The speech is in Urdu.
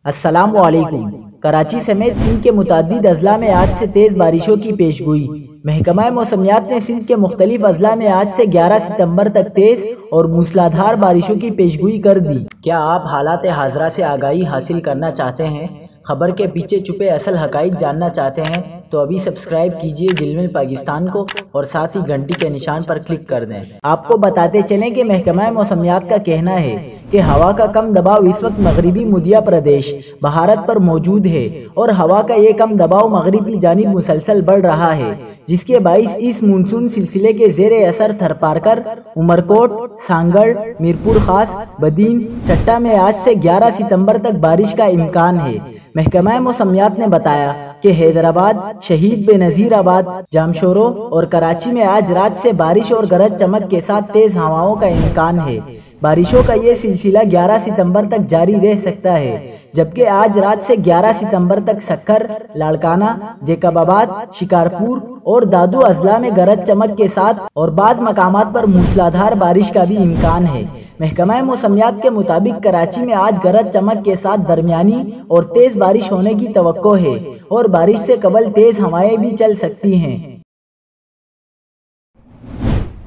السلام علیکم۔ کراچی سمیت سندھ کے متعدد اضلاع میں آج سے تیز بارشوں کی پیشگوئی۔ محکمہ موسمیات نے سندھ کے مختلف اضلاع میں آج سے 11 ستمبر تک تیز اور موسلادھار بارشوں کی پیشگوئی کر دی۔ کیا آپ حالات حاضرہ سے آگاہی حاصل کرنا چاہتے ہیں؟ خبر کے پیچھے چھپے اصل حقائق جاننا چاہتے ہیں تو ابھی سبسکرائب کیجئے جلمل پاکستان کو اور ساتھ ہی گھنٹی کے نشان پر کلک کر دیں۔ آپ کو بتاتے چلیں کہ محکمہ موسمیات کا کہنا ہے کہ ہوا کا کم دباؤ اس وقت مغربی مدھیہ پردیش بھارت پر موجود ہے اور ہوا کا یہ کم دباؤ مغرب کی جانب مسلسل بڑھ رہا ہے، جس کے باعث اس مونسون سلسلے کے زیر اثر تھرپارکر، عمرکوٹ، سانگڑ، میرپور خاص، بدین، ٹھٹہ میں آج سے 11 ستمبر تک بارش کا امکان ہے۔ محکمہ موسمیات نے بتایا کہ حیدرآباد، شہید بے نظیر آباد، جامشورو اور کراچی میں آج رات سے بارش اور گرج چمک کے ساتھ تیز ہوائوں کا امکان ہے۔ بارشوں کا یہ سلسلہ 11 ستمبر تک جاری رہ سکتا ہے، جبکہ آج رات سے 11 ستمبر تک سکھر، لاڑکانہ، جیکب آباد، شکارپور اور دادو اضلاع میں گرج چمک کے ساتھ اور بعض مقامات پر موسلادھار بارش کا بھی امکان ہے۔ محکمہ موسمیات کے مطابق کراچی میں آج گرج چمک کے ساتھ درمیانی اور تیز بارش ہونے کی توقع ہے اور بارش سے قبل تیز ہوائیں بھی چل سکتی ہیں۔